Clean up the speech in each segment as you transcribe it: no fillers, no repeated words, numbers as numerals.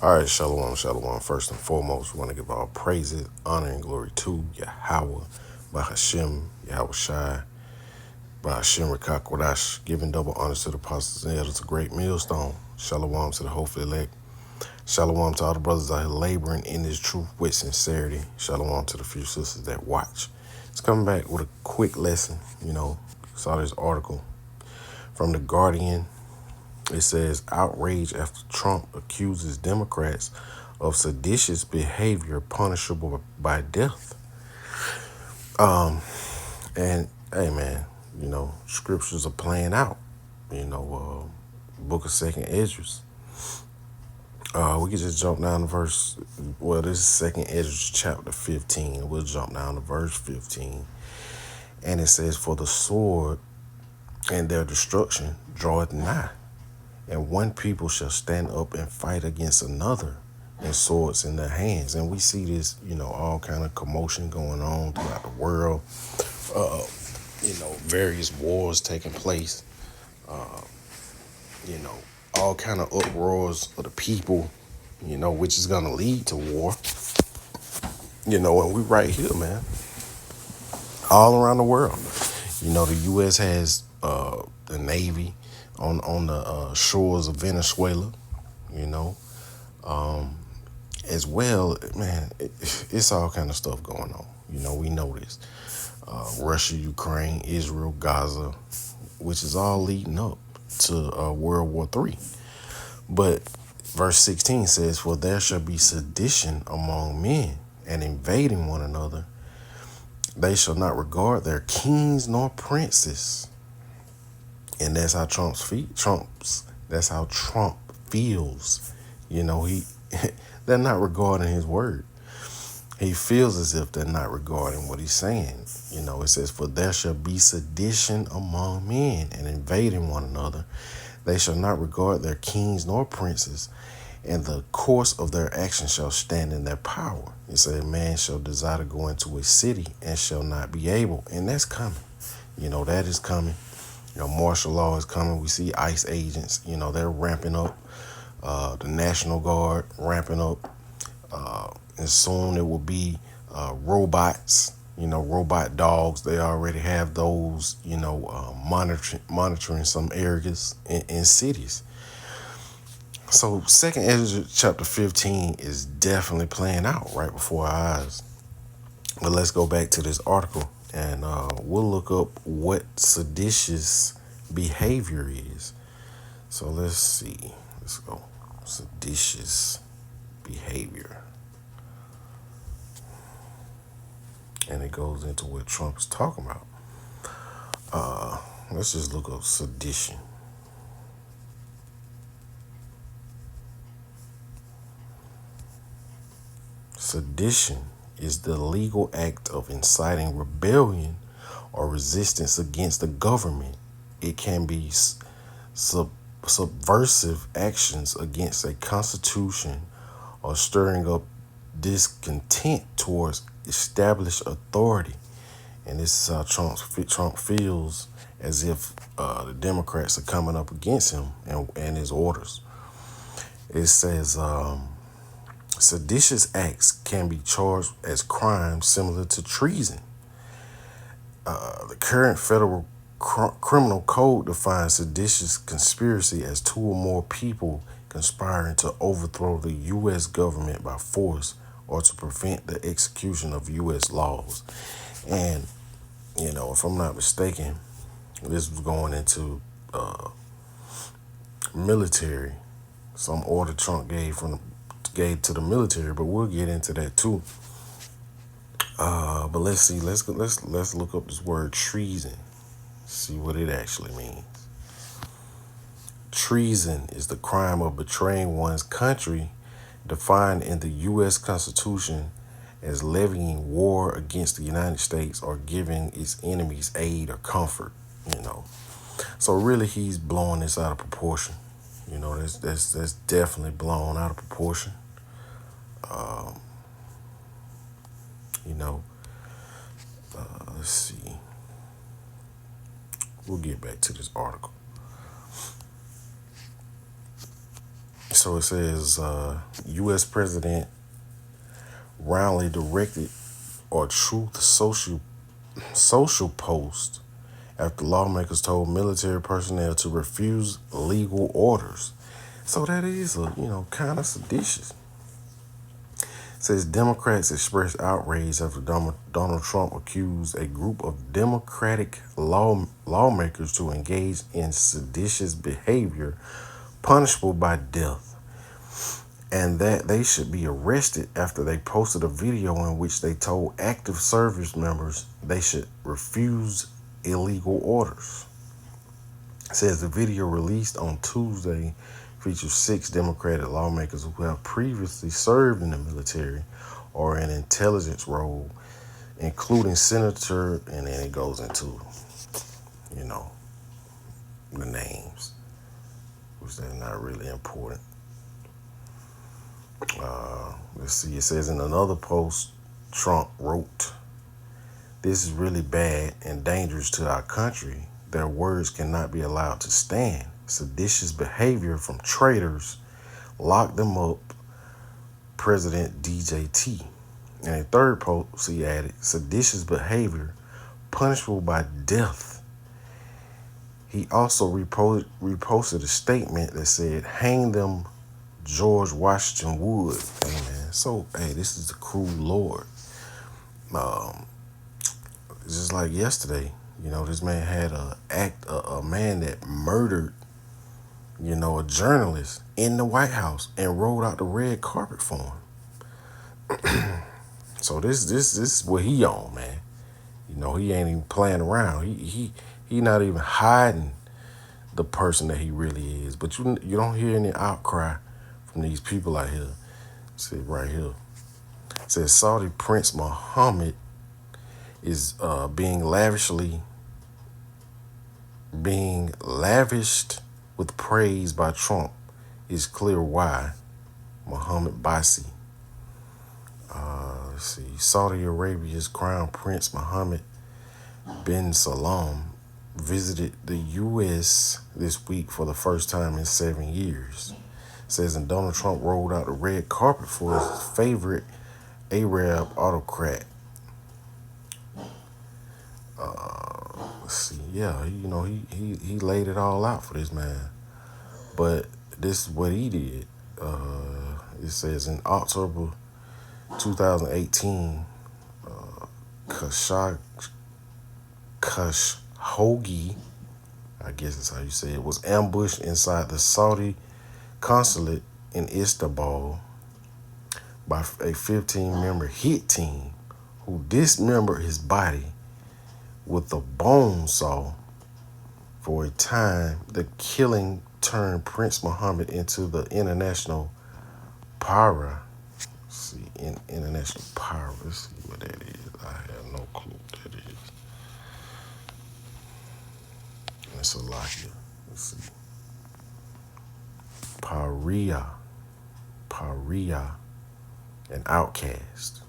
All right, shalom, shalom. First and foremost, we want to give all praises, honor, and glory to Yahweh, Bahashem, Yahweh Shai, Bahashem Rekakwadash, giving double honors to the apostles and elders, a great millstone. Shalom to the hopeful elect. Shalom to all the brothers out here laboring in this truth with sincerity. Shalom to the few sisters that watch. It's coming back with a quick lesson. Saw this article from The Guardian. It says, outrage after Trump accuses Democrats of seditious behavior punishable by death. And hey, man, scriptures are playing out. Book of Second Esdras. We can just jump down to verse. Well, this is Second Esdras chapter 15. We'll jump down to verse 15, and it says, "For the sword and their destruction draweth nigh. And one people shall stand up and fight against another, and swords in their hands." And we see this, all kind of commotion going on throughout the world. Various wars taking place. All kind of uproars of the people, which is gonna lead to war. And we right here, man, all around the world. The U.S. has the Navy on the shores of Venezuela, as well, man. It's all kind of stuff going on. We know this. Russia, Ukraine, Israel, Gaza, which is all leading up to World War III. But verse 16 says, "For there shall be sedition among men, and invading one another. They shall not regard their kings nor princes." And that's how that's how Trump feels. They're not regarding his word. He feels as if they're not regarding what he's saying. It says, "For there shall be sedition among men, and invading one another. They shall not regard their kings nor princes, and the course of their action shall stand in their power." It said, "Man shall desire to go into a city and shall not be able." And that's coming. That is coming. Martial law is coming. We see ICE agents, they're ramping up. The National Guard ramping up. And soon it will be robots, robot dogs. They already have those, monitoring some areas in cities. So Second Ezra chapter 15 is definitely playing out right before our eyes. But let's go back to this article, and we'll look up what seditious behavior is. So let's see. Let's go. Seditious behavior. And it goes into what Trump is talking about. Let's just look up sedition. Sedition is the legal act of inciting rebellion or resistance against the government. It can be subversive actions against a constitution or stirring up discontent towards established authority. And this is how Trump feels, as if the Democrats are coming up against him and his orders. It says seditious acts can be charged as crimes similar to treason. The current federal criminal code defines seditious conspiracy as two or more people conspiring to overthrow the U.S. government by force or to prevent the execution of U.S. laws. And, if I'm not mistaken, this was going into military, some order Trump gave to the military, but we'll get into that too. But let's see, let's look up this word treason, see what it actually means. Treason is the crime of betraying one's country, defined in the U.S. Constitution as levying war against the United States or giving its enemies aid or comfort. So really, he's blowing this out of proportion. That's definitely blown out of proportion. Let's see. We'll get back to this article. So it says U.S. President roundly directed or truth social post after lawmakers told military personnel to refuse legal orders. So that is kind of seditious. It says Democrats expressed outrage after Donald Trump accused a group of Democratic lawmakers to engage in seditious behavior punishable by death, and that they should be arrested after they posted a video in which they told active service members they should refuse illegal orders. It says the video released on Tuesday features 6 Democratic lawmakers who have previously served in the military or in intelligence role, including Senator, and then it goes into, the names, which they're not really important. Let's see, it says in another post, Trump wrote, "This is really bad and dangerous to our country. Their words cannot be allowed to stand. Seditious behavior from traitors. Lock them up. President DJT." In a third post, he added, "Seditious behavior punishable by death." He also reposted a statement that said, "Hang them, George Washington Wood." Hey, man. So, this is the cruel Lord. Just like yesterday, this man had a man that murdered, a journalist in the White House and rolled out the red carpet for him. So this is what he on, man. He ain't even playing around. He not even hiding the person that he really is. But you don't hear any outcry from these people out here. See right here. It says Saudi Prince Mohammed is being lavished with praise by Trump. It's clear why. Mohammed Bassi. Let's see. Saudi Arabia's Crown Prince Mohammed bin Salman visited the U.S. this week for the first time in 7 years. It says, and Donald Trump rolled out the red carpet for his favorite Arab autocrat. Let's see. Yeah, he laid it all out for this man. But this is what he did. It says in October 2018, Khashoggi, I guess that's how you say it, was ambushed inside the Saudi consulate in Istanbul by a 15-member hit team who dismembered his body with a bone saw. For a time, the killing turned Prince Mohammed into the international para. International power. Let's see what that is. I have no clue what that is. It's a lot here. Let's see. Paria, an outcast.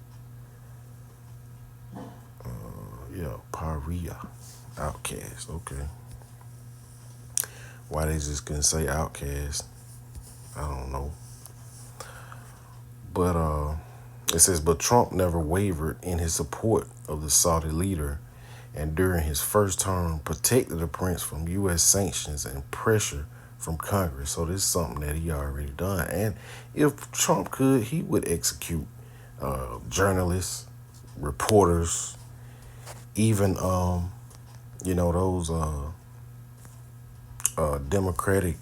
Paria, outcast. Okay. Why they just couldn't say outcast, I don't know. But it says, but Trump never wavered in his support of the Saudi leader, and during his first term protected the prince from U.S. sanctions and pressure from Congress. So this is something that he already done. And if Trump could, he would execute journalists, reporters, even those Democratic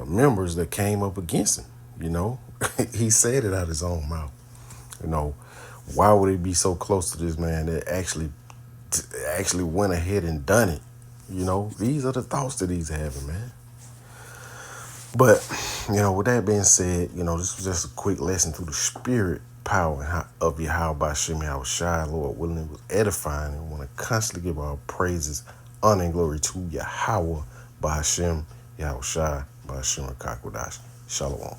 members that came up against him. He said it out of his own mouth. Why would he be so close to this man that actually went ahead and done it? These are the thoughts that he's having, man. But, with that being said, this was just a quick lesson through the spirit power of Yahweh Bashim Yahushai. Lord willing, it was edifying, and want to constantly give our praises, honor, and glory to Yahweh Bashim Yahushai Bashim Kakwadash. Shalom.